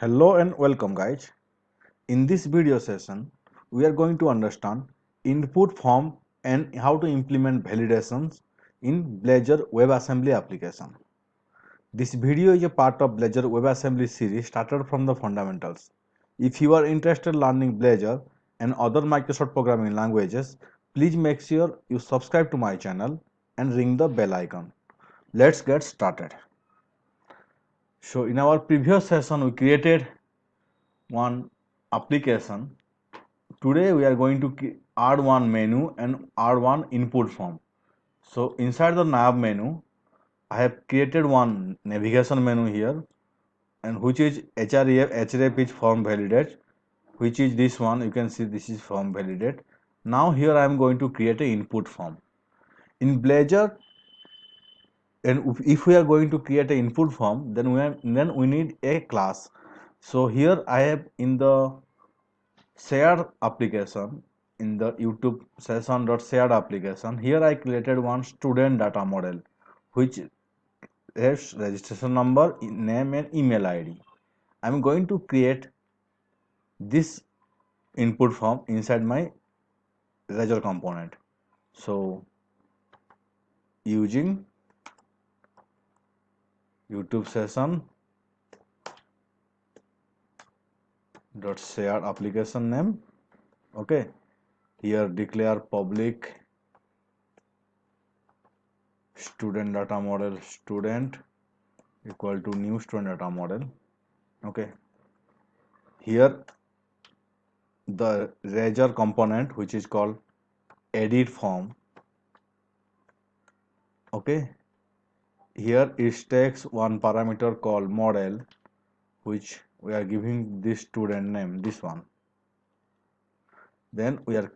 Hello and welcome guys. In this video session, we are going to understand input form and how to implement validations in Blazor WebAssembly application. This video is a part of Blazor WebAssembly series started from the fundamentals. If you are interested in learning Blazor and other Microsoft programming languages, please make sure you subscribe to my channel and ring the bell icon. Let's get started. So in our previous session, we created one application. Today we are going to add one menu and add one input form. So inside the nav menu, I have created one navigation menu here, and which is href href is form validate, which is this one. You can see this is form validate. Now here I am going to create a input form in Blazor, and if we are going to create an input form, then we need a class. So here I have in the shared application, in the YouTube session.shared application, here I created one student data model which has registration number, name and email ID. I'm going to create this input form inside my Blazor component. So using YouTube session dot shared application name, okay, here declare public student data model student equal to new student data model. Okay, here the Razor component which is called edit form. Okay, here it takes one parameter called model, which we are giving this student name, this one. Then we are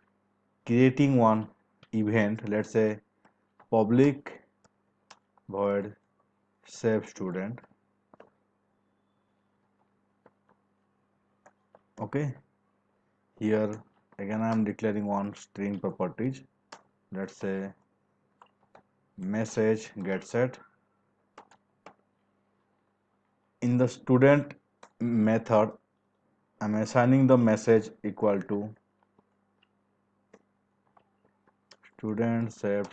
creating one event, let's say public void save student. Okay, here again I am declaring one string properties, let's say message get set. In the student method, I'm assigning the message equal to student saved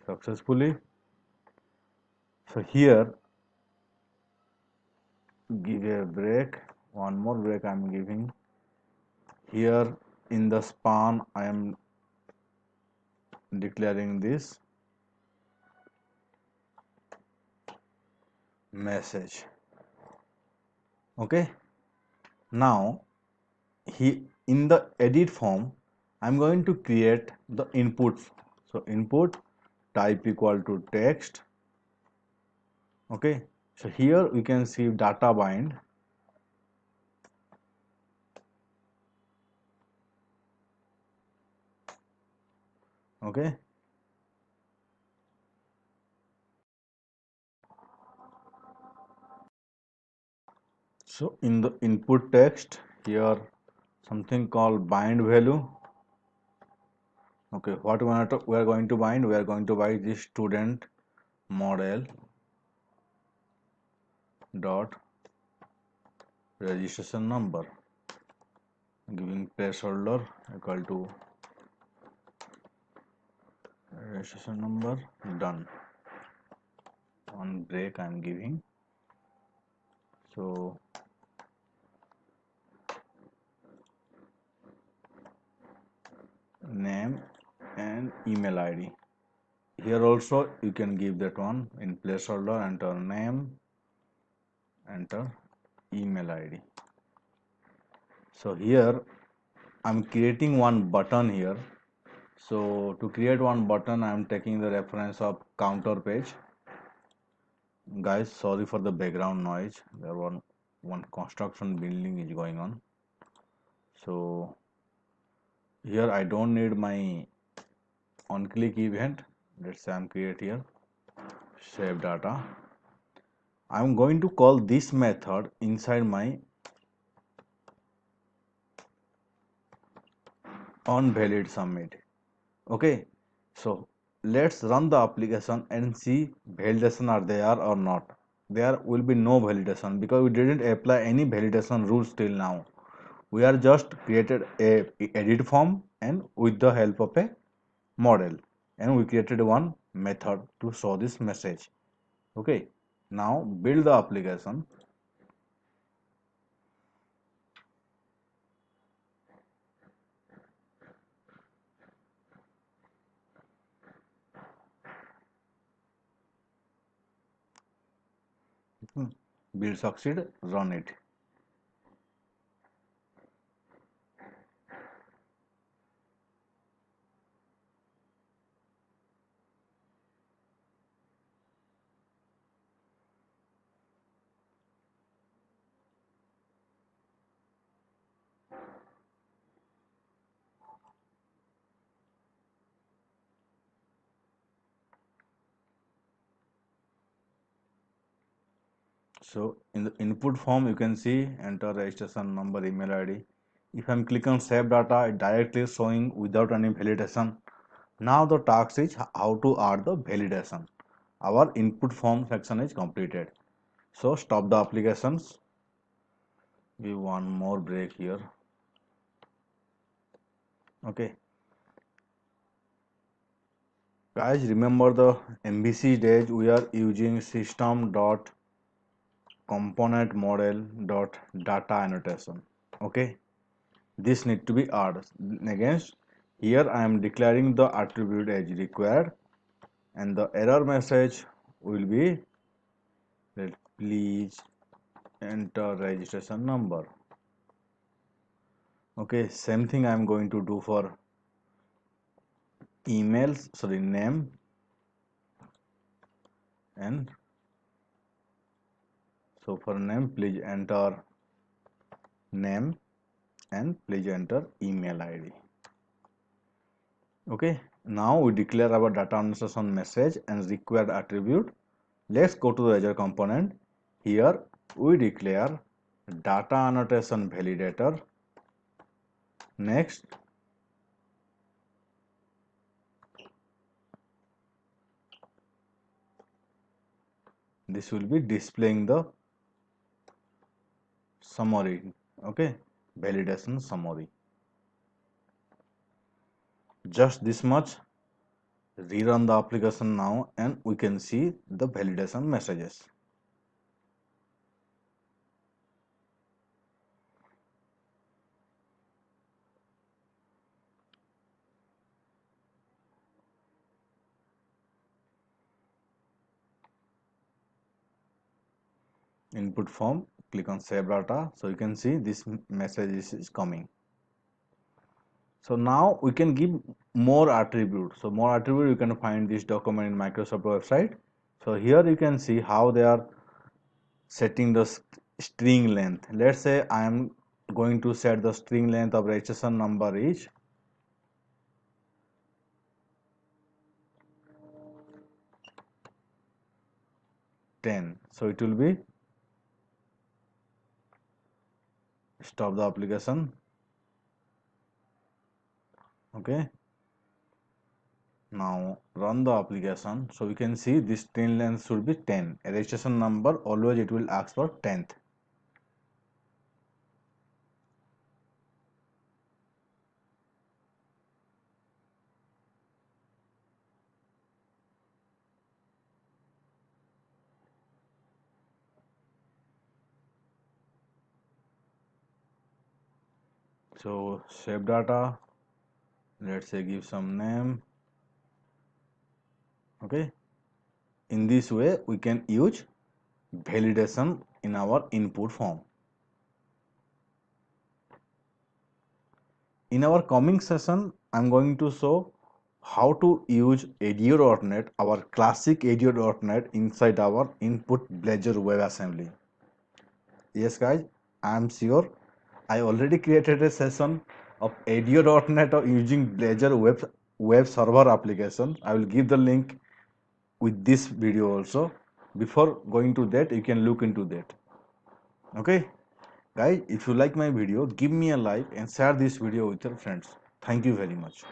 successfully. So here give a break, one more break I am giving. Here in the span I am declaring this message. Okay, now in the edit form I'm going to create the input. So input type equal to text. Okay, so here we can see data bind. Okay, so in the input text here something called bind value. Okay, what we are going to bind? We are going to bind this student model dot registration number, giving placeholder equal to registration number. Done. One break I am giving. So name and email ID. Here also you can give that one in placeholder. Enter name, enter email ID. So here I'm creating one button here. So to create one button, I am taking the reference of counter page. Guys, sorry for the background noise. There one construction building is going on. So here I don't need my on-click event. Let's say I'm create here save data. I'm going to call this method inside my onValid submit. Okay, so let's run the application and see validation are there or not. there will be no validation because we didn't apply any validation rules till now. We are just created a edit form and with the help of a model, and we created one method to show this message. Okay, now build the application. Build succeed, run it. So in the input form, you can see enter registration number, email ID. If I'm click on save data, it directly showing without any validation. Now the task is how to add the validation. Our input form section is completed. So stop the applications. Give one more break here. Okay. Guys, remember the MVC days we are using system dot component model dot data annotation. Okay. This need to be added. Against here I am declaring the attribute as required, and the error message will be please enter registration number. Okay, same thing I am going to do for emails, sorry, name, and so for name please enter name and please enter email ID. Okay, now we declare our data annotation message and required attribute. Let's go to the Azure component. Here we declare data annotation validator. Next, this will be displaying the summary. Okay, validation summary. Just this much. Rerun the application now and we can see the validation messages. Input form, click on save data, so you can see this message is coming. So now we can give more attributes. So more attribute you can find this document in Microsoft website. So here you can see how they are setting the string length. Let's say I am going to set the string length of registration number is 10. So it will be stop the application. Okay, now run the application. So we can see this string length should be 10. A registration number always it will ask for 10th. So save data, let's say give some name. Okay, in this way we can use validation in our input form. In our coming session I'm going to show how to use ADO.NET, our classic ADO.NET inside our input Blazor WebAssembly. Yes guys, I am sure I already created a session of ADO.NET of using Blazor web server application. I will give the link with this video also. Before going to that, you can look into that. Okay, guys, if you like my video, give me a like and share this video with your friends. Thank you very much.